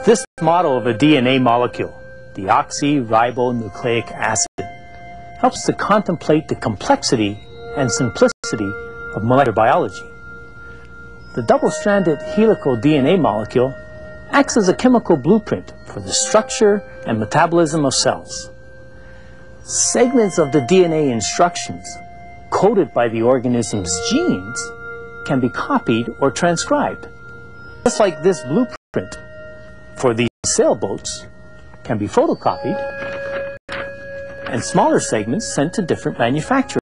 This model of a DNA molecule, deoxyribonucleic acid, helps to contemplate the complexity and simplicity of molecular biology. The double-stranded helical DNA molecule acts as a chemical blueprint for the structure and metabolism of cells. Segments of the DNA instructions coded by the organism's genes can be copied or transcribed. Just like this blueprint for these sailboats can be photocopied and smaller segments sent to different manufacturers.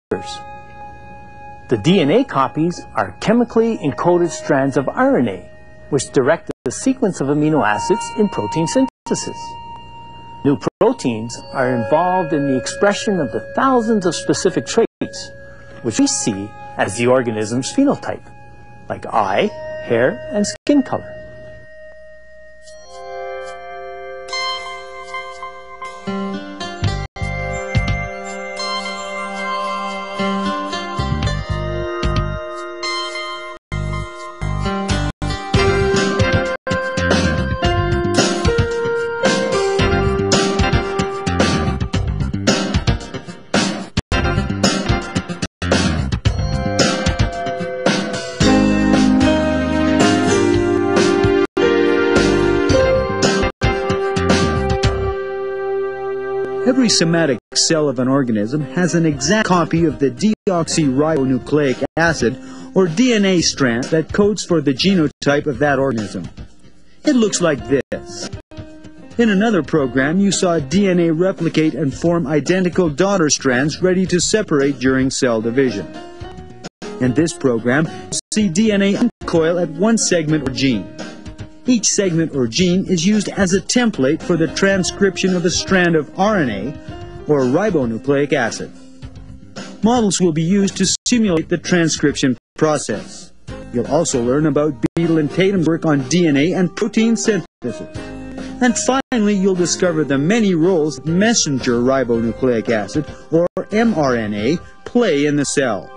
The DNA copies are chemically encoded strands of RNA, which direct the sequence of amino acids in protein synthesis. New proteins are involved in the expression of the thousands of specific traits, which we see as the organism's phenotype, like eye, hair, and skin color. Every somatic cell of an organism has an exact copy of the deoxyribonucleic acid, or DNA strand, that codes for the genotype of that organism. It looks like this. In another program, you saw DNA replicate and form identical daughter strands ready to separate during cell division. In this program, you see DNA uncoil at one segment or gene. Each segment or gene is used as a template for the transcription of a strand of RNA, or ribonucleic acid. Models will be used to simulate the transcription process. You'll also learn about Beadle and Tatum's work on DNA and protein synthesis. And finally, you'll discover the many roles messenger ribonucleic acid, or mRNA, play in the cell.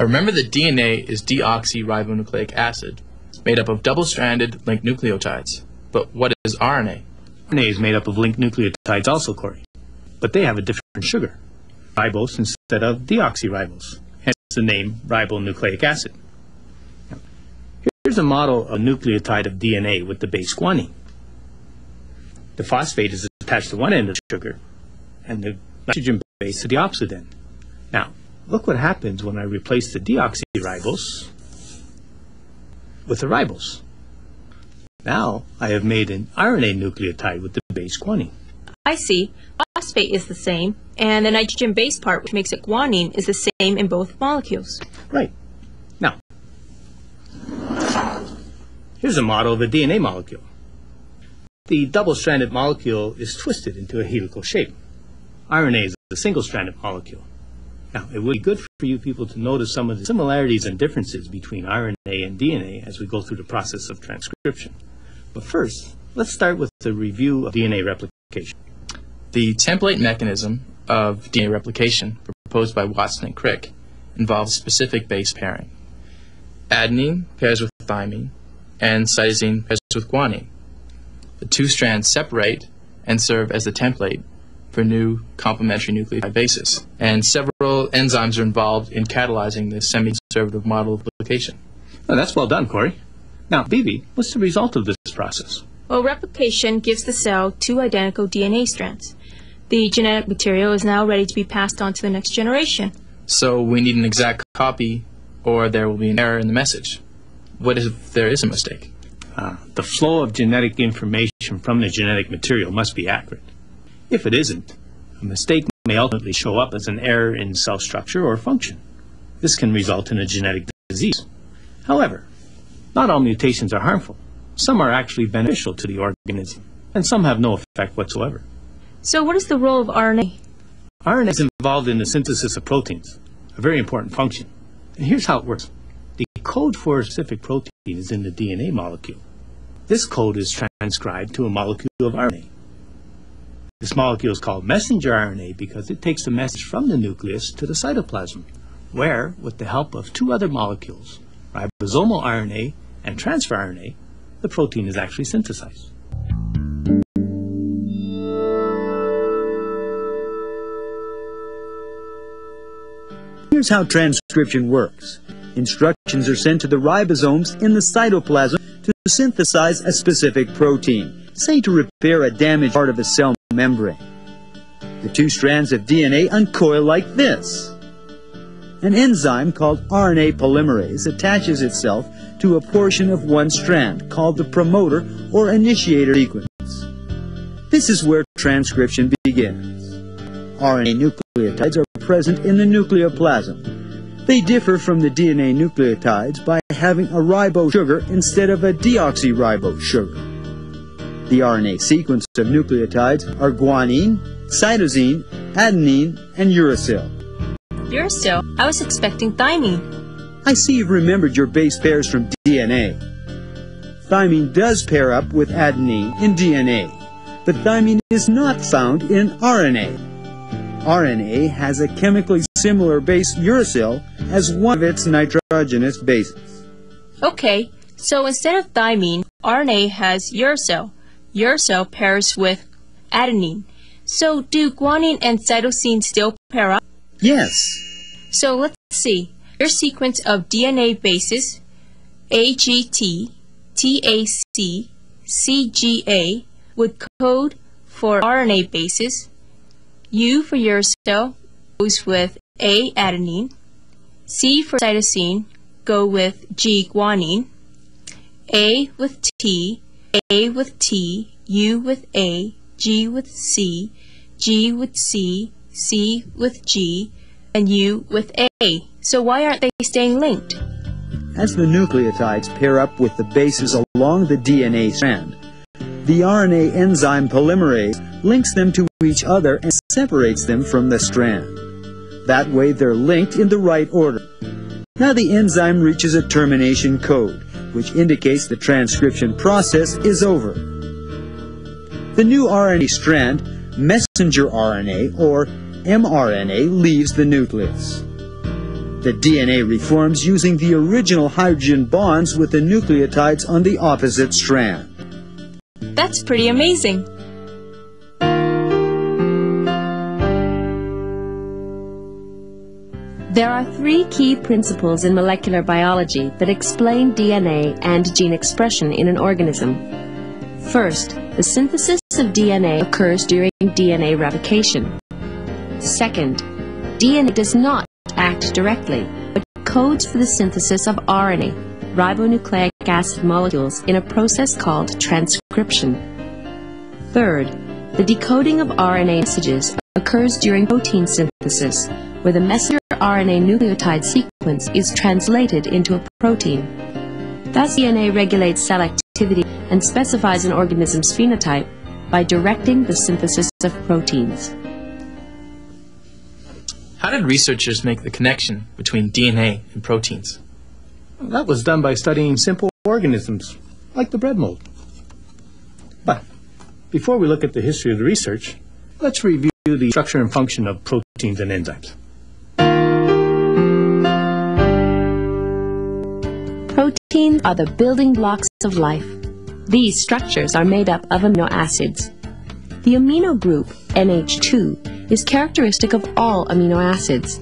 Remember that DNA is deoxyribonucleic acid, made up of double-stranded linked nucleotides. But what is RNA? RNA is made up of linked nucleotides also, Corey. But they have a different sugar, ribose instead of deoxyribose, hence the name ribonucleic acid. Now, here's a model of a nucleotide of DNA with the base guanine. The phosphate is attached to one end of the sugar, and the nitrogen base to the opposite end. Now, look what happens when I replace the deoxyribose with the ribose. Now I have made an RNA nucleotide with the base guanine. I see. Phosphate is the same, and the nitrogen base part, which makes it guanine, is the same in both molecules. Right. Now, here's a model of a DNA molecule. The double-stranded molecule is twisted into a helical shape. RNA is a single-stranded molecule. Now, it would be good for you people to notice some of the similarities and differences between RNA and DNA as we go through the process of transcription. But first, let's start with the review of DNA replication. The template mechanism of DNA replication proposed by Watson and Crick involves specific base pairing. Adenine pairs with thymine, and cytosine pairs with guanine. The two strands separate and serve as the template for new complementary nucleotide bases. And several enzymes are involved in catalyzing this semi-conservative model of replication. Oh, that's well done, Corey. Now, Bibi, what's the result of this process? Well, replication gives the cell two identical DNA strands. The genetic material is now ready to be passed on to the next generation. So we need an exact copy, or there will be an error in the message. What if there is a mistake? The flow of genetic information from the genetic material must be accurate. If it isn't, a mistake may ultimately show up as an error in cell structure or function. This can result in a genetic disease. However, not all mutations are harmful. Some are actually beneficial to the organism, and some have no effect whatsoever. So what is the role of RNA? RNA is involved in the synthesis of proteins, a very important function. And here's how it works. The code for a specific protein is in the DNA molecule. This code is transcribed to a molecule of RNA. This molecule is called messenger RNA because it takes the message from the nucleus to the cytoplasm, where, with the help of two other molecules, ribosomal RNA, and transfer RNA, the protein is actually synthesized. Here's how transcription works. Instructions are sent to the ribosomes in the cytoplasm to synthesize a specific protein, say to repair a damaged part of a cell membrane. The two strands of DNA uncoil like this. An enzyme called RNA polymerase attaches itself to a portion of one strand called the promoter or initiator sequence. This is where transcription begins. RNA nucleotides are present in the nucleoplasm. They differ from the DNA nucleotides by having a ribose sugar instead of a deoxyribose sugar. The RNA sequence of nucleotides are guanine, cytosine, adenine, and uracil. Uracil? I was expecting thymine. I see you've remembered your base pairs from DNA. Thymine does pair up with adenine in DNA, but thymine is not found in RNA. RNA has a chemically similar base uracil as one of its nitrogenous bases. Okay, so instead of thymine, RNA has uracil. Uracil pairs with adenine. So do guanine and cytosine still pair up? Yes. So let's see. Your sequence of DNA bases, AGT, TAC, CGA, would code for RNA bases. U for uracil goes with A adenine. C for cytosine go with G guanine. A with T, A with T, U with A, G with C, G with C, C with G, and U with A. So why aren't they staying linked? As the nucleotides pair up with the bases along the DNA strand, the RNA enzyme polymerase links them to each other and separates them from the strand. That way they're linked in the right order. Now the enzyme reaches a termination code, which indicates the transcription process is over. The new RNA strand, Messenger RNA or mRNA, leaves the nucleus. The DNA reforms using the original hydrogen bonds with the nucleotides on the opposite strand. That's pretty amazing. There are three key principles in molecular biology that explain DNA and gene expression in an organism. First, the synthesis of DNA occurs during DNA replication. Second, DNA does not act directly, but codes for the synthesis of RNA, ribonucleic acid molecules, in a process called transcription. Third, the decoding of RNA messages occurs during protein synthesis, where the messenger RNA nucleotide sequence is translated into a protein. Thus, DNA regulates cell activity and specifies an organism's phenotype by directing the synthesis of proteins. How did researchers make the connection between DNA and proteins? That was done by studying simple organisms, like the bread mold. But before we look at the history of the research, let's review the structure and function of proteins and enzymes. Proteins are the building blocks of life. These structures are made up of amino acids. The amino group, NH2, is characteristic of all amino acids.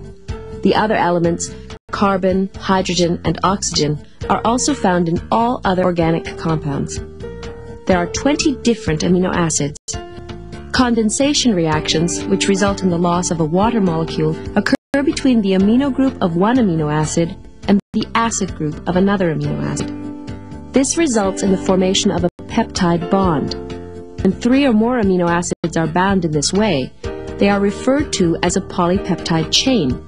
The other elements, carbon, hydrogen, and oxygen, are also found in all other organic compounds. There are 20 different amino acids. Condensation reactions, which result in the loss of a water molecule, occur between the amino group of one amino acid and the acid group of another amino acid. This results in the formation of a peptide bond. When 3 or more amino acids are bound in this way, they are referred to as a polypeptide chain.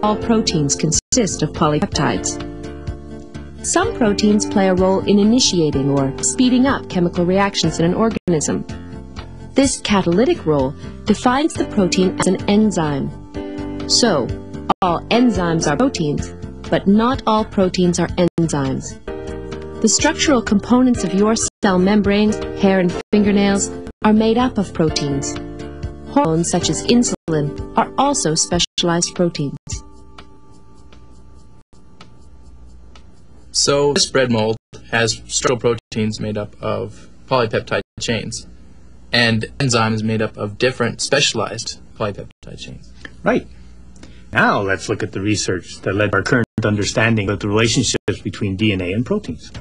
All proteins consist of polypeptides. Some proteins play a role in initiating or speeding up chemical reactions in an organism. This catalytic role defines the protein as an enzyme. So, all enzymes are proteins, but not all proteins are enzymes. The structural components of your cell membranes, hair, and fingernails are made up of proteins. Hormones such as insulin are also specialized proteins. So this bread mold has structural proteins made up of polypeptide chains, and enzymes made up of different specialized polypeptide chains. Right. Now let's look at the research that led to our current understanding of the relationships between DNA and proteins.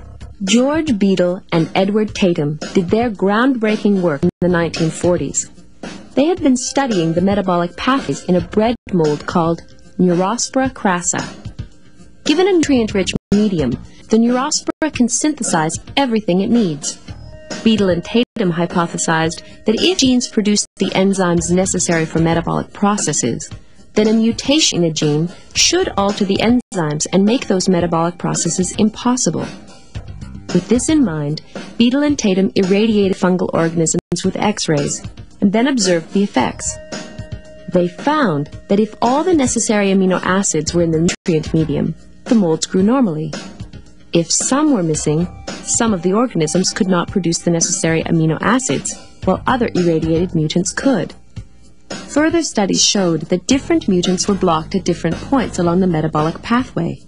George Beadle and Edward Tatum did their groundbreaking work in the 1940s. They had been studying the metabolic pathways in a bread mold called Neurospora crassa. Given a nutrient-rich medium, the Neurospora can synthesize everything it needs. Beadle and Tatum hypothesized that if genes produce the enzymes necessary for metabolic processes, then a mutation in a gene should alter the enzymes and make those metabolic processes impossible. With this in mind, Beadle and Tatum irradiated fungal organisms with X-rays and then observed the effects. They found that if all the necessary amino acids were in the nutrient medium, the molds grew normally. If some were missing, some of the organisms could not produce the necessary amino acids, while other irradiated mutants could. Further studies showed that different mutants were blocked at different points along the metabolic pathway.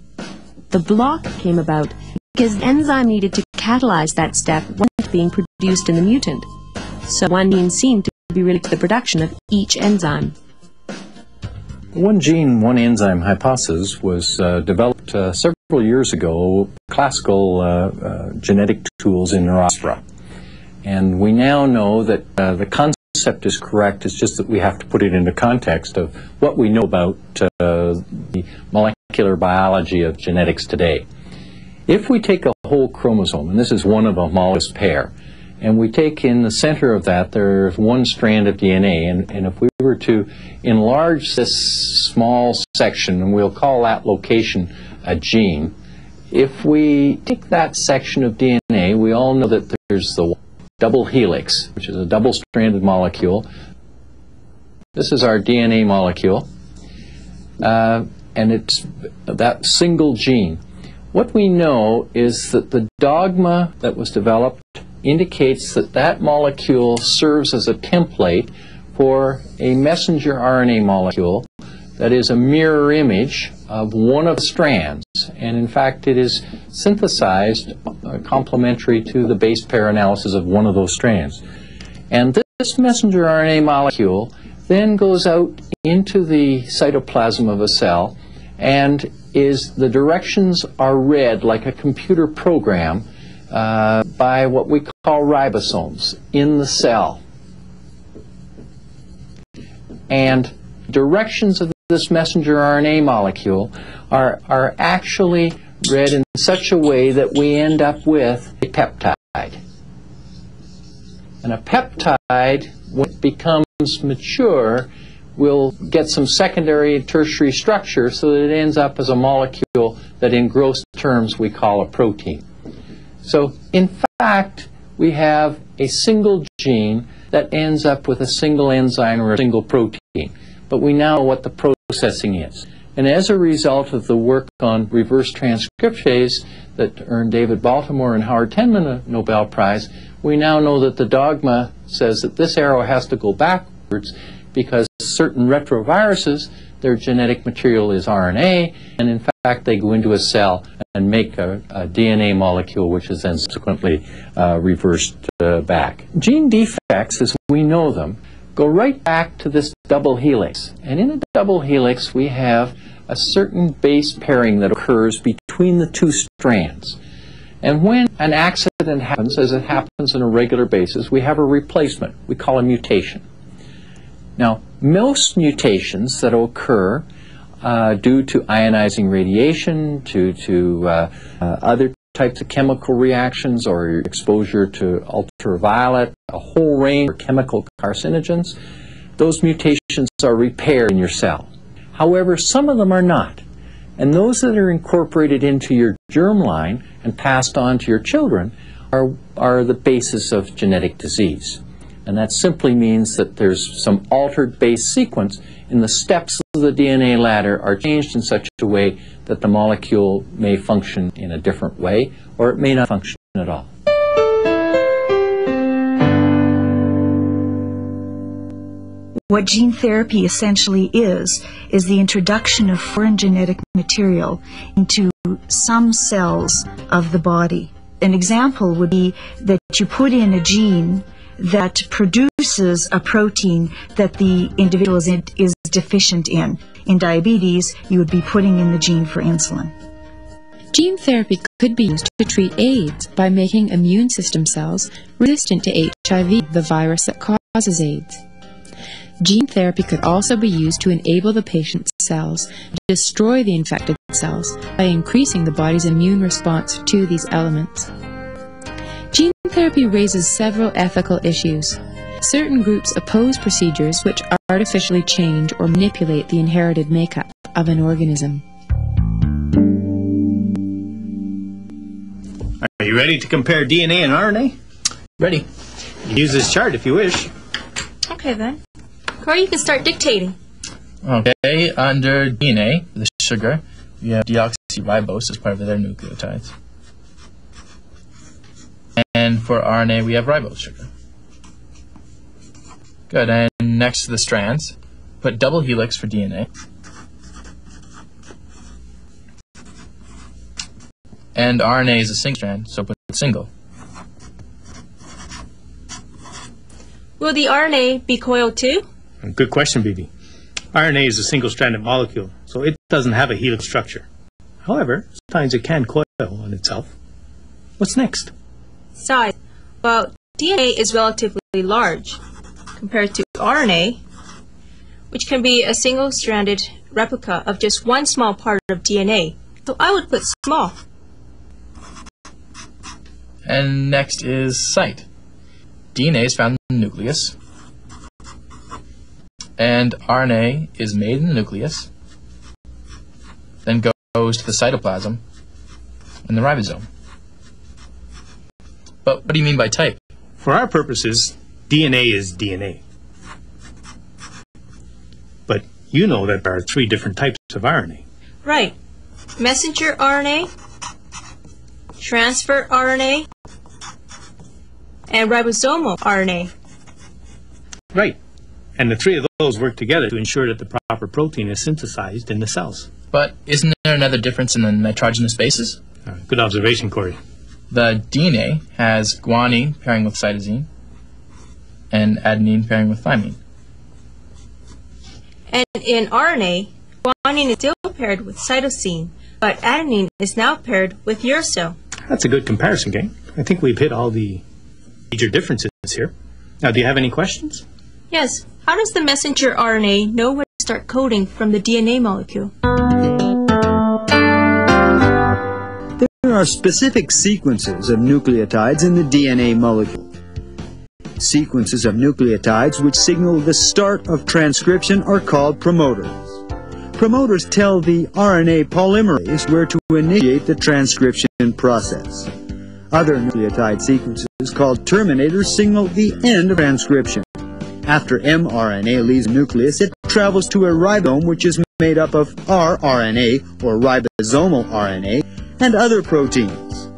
The block came about because the enzyme needed to catalyze that step wasn't being produced in the mutant, so one gene seemed to be related to the production of each enzyme. One gene, one enzyme hypothesis was developed several years ago, classical genetic tools in Neurospora. And we now know that the concept is correct, it's just that we have to put it into context of what we know about the molecular biology of genetics today. If we take a whole chromosome, and this is one of a homologous pair, and we take in the center of that, there's one strand of DNA, and if we were to enlarge this small section, and we'll call that location a gene, if we take that section of DNA, we all know that there's the double helix, which is a double-stranded molecule. This is our DNA molecule, and it's that single gene. What we know is that the dogma that was developed indicates that that molecule serves as a template for a messenger RNA molecule that is a mirror image of one of the strands, and in fact it is synthesized complementary to the base pair analysis of one of those strands. And this messenger RNA molecule then goes out into the cytoplasm of a cell, and the directions are read like a computer program by what we call ribosomes in the cell. And directions of this messenger RNA molecule are actually read in such a way that we end up with a peptide. And a peptide, when it becomes mature, will get some secondary and tertiary structure so that it ends up as a molecule that in gross terms we call a protein. So in fact, we have a single gene that ends up with a single enzyme or a single protein. But we now know what the processing is. And as a result of the work on reverse transcriptase that earned David Baltimore and Howard Tenman a Nobel Prize, we now know that the dogma says that this arrow has to go backwards because certain retroviruses, their genetic material is RNA, and in fact they go into a cell and make a DNA molecule which is then subsequently reversed back. Gene defects, as we know them, go right back to this double helix. And in a double helix we have a certain base pairing that occurs between the two strands. And when an accident happens, as it happens on a regular basis, we have a replacement. We call a mutation. Now, most mutations that occur due to ionizing radiation, due to other types of chemical reactions or exposure to ultraviolet, a whole range of chemical carcinogens, those mutations are repaired in your cell. However, some of them are not. And those that are incorporated into your germline and passed on to your children are the basis of genetic disease. And that simply means that there's some altered base sequence in the steps of the DNA ladder are changed in such a way that the molecule may function in a different way, or it may not function at all. What gene therapy essentially is the introduction of foreign genetic material into some cells of the body. An example would be that you put in a gene that produces a protein that the individual is deficient in. In diabetes, you would be putting in the gene for insulin. Gene therapy could be used to treat AIDS by making immune system cells resistant to HIV, the virus that causes AIDS. Gene therapy could also be used to enable the patient's cells to destroy the infected cells by increasing the body's immune response to these elements. Gene therapy raises several ethical issues. Certain groups oppose procedures which artificially change or manipulate the inherited makeup of an organism. Are you ready to compare DNA and RNA? Ready. Use this chart if you wish. Okay then. Corey, you can start dictating. Okay, under DNA, the sugar, we have deoxyribose as part of their nucleotides. And for RNA, we have ribose sugar. Good, and next to the strands, put double helix for DNA. And RNA is a single strand, so put single. Will the RNA be coiled too? Good question, Bibi. RNA is a single-stranded molecule, so it doesn't have a helix structure. However, sometimes it can coil on itself. What's next? Size. Well, DNA is relatively large compared to RNA, which can be a single-stranded replica of just one small part of DNA. So I would put small. And next is site. DNA is found in the nucleus, and RNA is made in the nucleus, then goes to the cytoplasm and the ribosome. But what do you mean by type? For our purposes, DNA is DNA. But you know that there are 3 different types of RNA. Right. Messenger RNA, transfer RNA, and ribosomal RNA. Right. And the 3 of those work together to ensure that the proper protein is synthesized in the cells. But isn't there another difference in the nitrogenous bases? Good observation, Corey. The DNA has guanine pairing with cytosine and adenine pairing with thymine. And in RNA, guanine is still paired with cytosine, but adenine is now paired with uracil. That's a good comparison, gang. I think we've hit all the major differences here. Now, do you have any questions? Yes. How does the messenger RNA know when to start coding from the DNA molecule? There are specific sequences of nucleotides in the DNA molecule. Sequences of nucleotides which signal the start of transcription are called promoters. Promoters tell the RNA polymerase where to initiate the transcription process. Other nucleotide sequences called terminators signal the end of transcription. After mRNA leaves the nucleus, it travels to a ribosome which is made up of rRNA, or ribosomal RNA, and other proteins.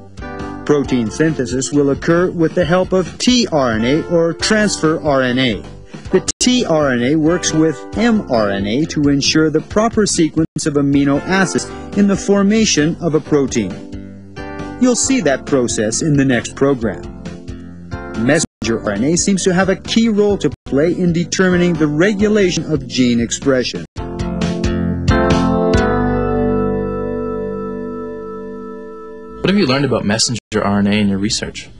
Protein synthesis will occur with the help of tRNA, or transfer RNA. The tRNA works with mRNA to ensure the proper sequence of amino acids in the formation of a protein. You'll see that process in the next program. Messenger RNA seems to have a key role to play in determining the regulation of gene expression. What have you learned about messenger RNA in your research?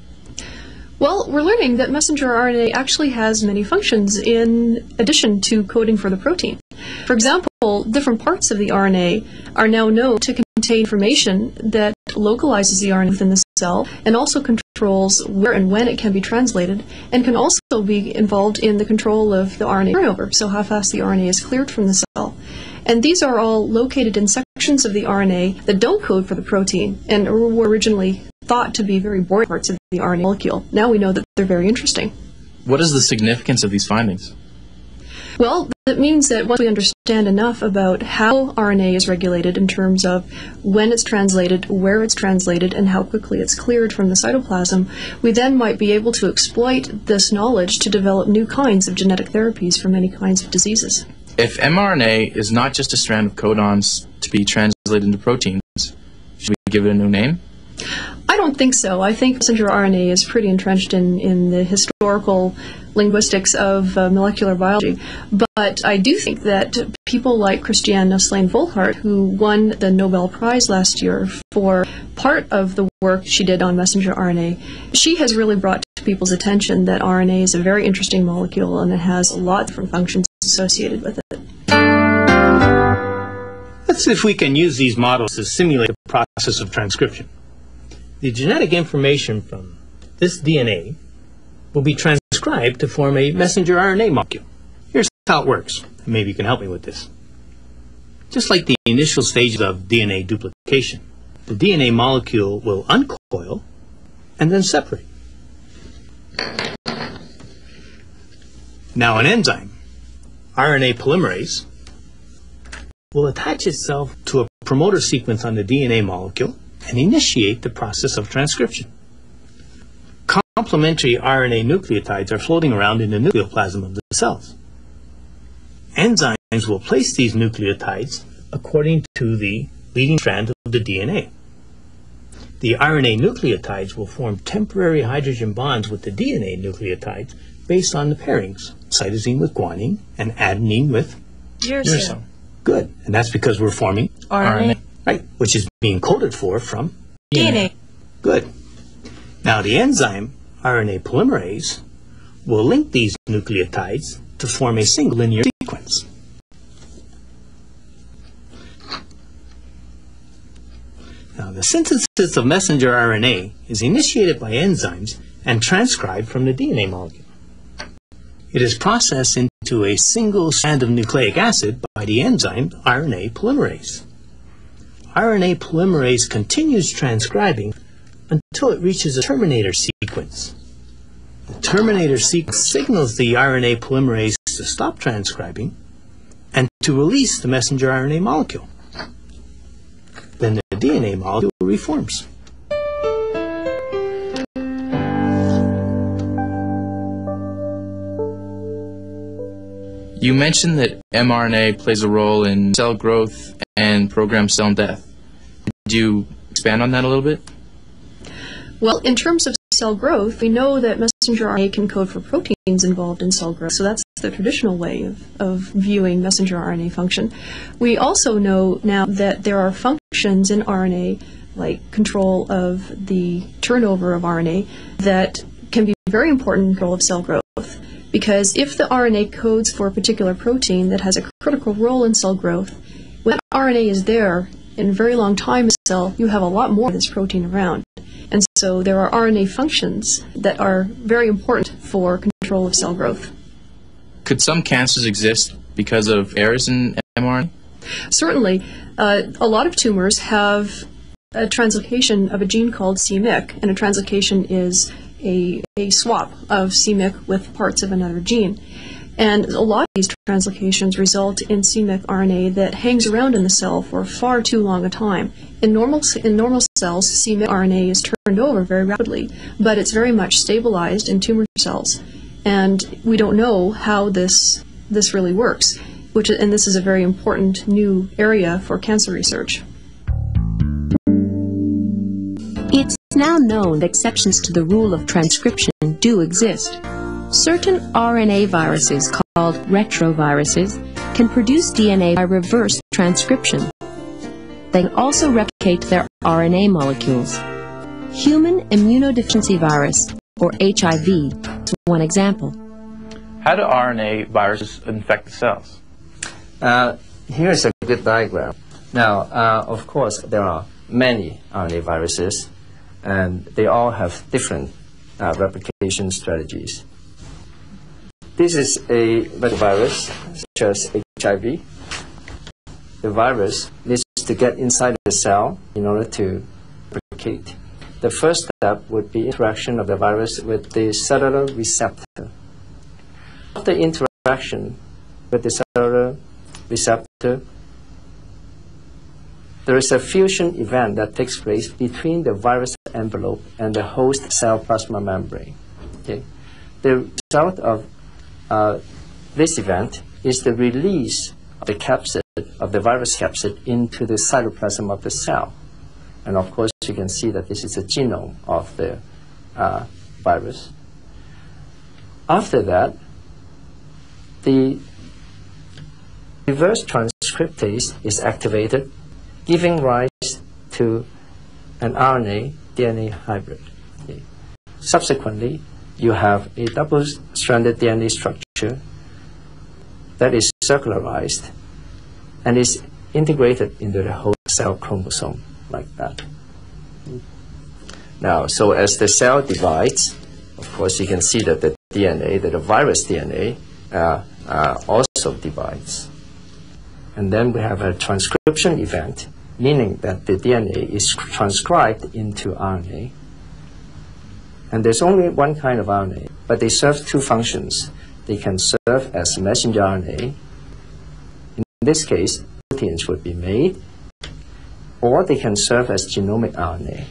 Well, we're learning that messenger RNA actually has many functions in addition to coding for the protein. For example, different parts of the RNA are now known to contain information that localizes the RNA within the cell and also controls where and when it can be translated, and can also be involved in the control of the RNA turnover, so how fast the RNA is cleared from the cell. And these are all located in sections of the RNA that don't code for the protein and were originally thought to be very boring parts of the RNA molecule. Now we know that they're very interesting. What is the significance of these findings? Well, that means that once we understand enough about how RNA is regulated in terms of when it's translated, where it's translated, and how quickly it's cleared from the cytoplasm, we then might be able to exploit this knowledge to develop new kinds of genetic therapies for many kinds of diseases. If mRNA is not just a strand of codons to be translated into proteins, give it a new name? I don't think so. I think messenger RNA is pretty entrenched in the historical linguistics of molecular biology. But I do think that people like Christiane Nestlé-Volhard, who won the Nobel Prize last year for part of the work she did on messenger RNA, she has really brought to people's attention that RNA is a very interesting molecule and it has a lot of different functions associated with it. Let's see if we can use these models to simulate the process of transcription. The genetic information from this DNA will be transcribed to form a messenger RNA molecule. Here's how it works. Maybe you can help me with this. Just like the initial stages of DNA duplication, the DNA molecule will uncoil and then separate. Now an enzyme, RNA polymerase, will attach itself to a promoter sequence on the DNA molecule and initiate the process of transcription. Complementary RNA nucleotides are floating around in the nucleoplasm of the cells. Enzymes will place these nucleotides according to the leading strand of the DNA. The RNA nucleotides will form temporary hydrogen bonds with the DNA nucleotides based on the pairings, cytosine with guanine and adenine with Uracil. Good, and that's because we're forming RNA. right, which is being coded for from DNA. Good. Now the enzyme RNA polymerase will link these nucleotides to form a single linear sequence. Now the synthesis of messenger RNA is initiated by enzymes and transcribed from the DNA molecule. It is processed into a single strand of nucleic acid by the enzyme RNA polymerase. RNA polymerase continues transcribing until it reaches a terminator sequence. The terminator sequence signals the RNA polymerase to stop transcribing and to release the messenger RNA molecule. Then the DNA molecule reforms. You mentioned that mRNA plays a role in cell growth and programmed cell death. Could you expand on that a little bit? Well, in terms of cell growth, we know that messenger RNA can code for proteins involved in cell growth, so that's the traditional way of viewing messenger RNA function. We also know now that there are functions in RNA, like control of the turnover of RNA, that can be very important in control of cell growth. Because if the RNA codes for a particular protein that has a critical role in cell growth, when that RNA is there in a very long time in a cell, you have a lot more of this protein around. And so there are RNA functions that are very important for control of cell growth. Could some cancers exist because of errors in mRNA? Certainly. A lot of tumors have a translocation of a gene called c-Myc, and a translocation is a swap of c-Myc with parts of another gene. And a lot of these translocations result in c-Myc RNA that hangs around in the cell for far too long a time. In normal cells, c-Myc RNA is turned over very rapidly, but it's very much stabilized in tumor cells. And we don't know how this really works, and this is a very important new area for cancer research. It's now known that exceptions to the rule of transcription do exist. Certain RNA viruses, called retroviruses, can produce DNA by reverse transcription. They can also replicate their RNA molecules. Human immunodeficiency virus, or HIV, is one example. How do RNA viruses infect the cells? Here's a good diagram. Now, of course, there are many RNA viruses, and they all have different replication strategies. This is a virus, such as HIV. The virus needs to get inside the cell in order to replicate. The first step would be interaction of the virus with the cellular receptor. After interaction with the cellular receptor, there is a fusion event that takes place between the virus envelope and the host cell plasma membrane. Okay? The result of this event is the release of the capsid, of the virus capsid, into the cytoplasm of the cell. And of course, you can see that this is the genome of the virus. After that, the reverse transcriptase is activated, giving rise to an RNA-DNA hybrid. Okay. Subsequently, you have a double-stranded DNA structure that is circularized and is integrated into the whole cell chromosome like that. Now, so as the cell divides, of course, you can see that the DNA, that the virus DNA, also divides. And then we have a transcription event, meaning that the DNA is transcribed into RNA. And there's only one kind of RNA, but they serve two functions. They can serve as messenger RNA. In this case, proteins would be made, or they can serve as genomic RNA.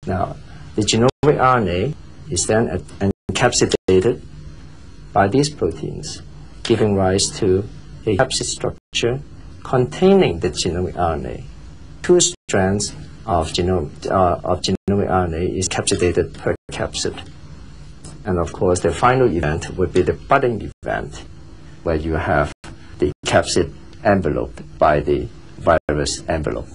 Now, the genomic RNA is then encapsulated by these proteins, giving rise to a capsid structure containing the genomic RNA. Two strands of genomic RNA is capsidated per capsid. And of course, the final event would be the budding event, where you have the capsid enveloped by the virus envelope.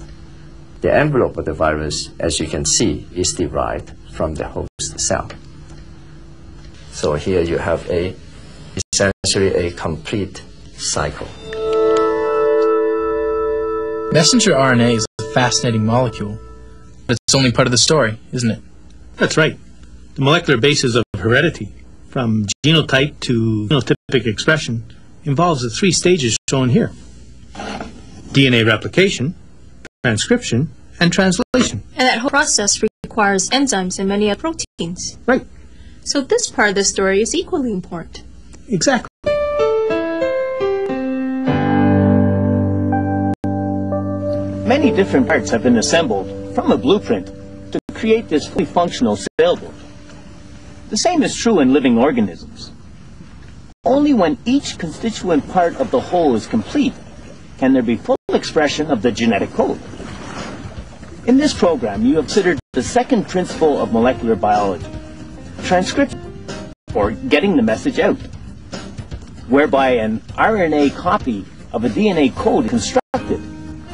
The envelope of the virus, as you can see, is derived from the host cell. So here you have essentially a complete cycle. Messenger RNA is a fascinating molecule, but it's only part of the story, isn't it? That's right. The molecular basis of heredity, from genotype to phenotypic expression, involves the three stages shown here: DNA replication, transcription, and translation. And that whole process requires enzymes and many other proteins. Right. So this part of the story is equally important. Exactly. Many different parts have been assembled from a blueprint to create this fully functional cell board. The same is true in living organisms. Only when each constituent part of the whole is complete can there be full expression of the genetic code. In this program, you have considered the second principle of molecular biology, transcription, or getting the message out, whereby an RNA copy of a DNA code is constructed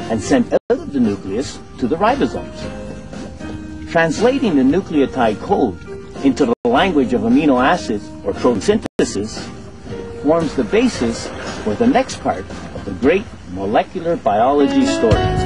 and sent out of the nucleus to the ribosomes. Translating the nucleotide code into the language of amino acids or protein synthesis forms the basis for the next part of the great molecular biology story.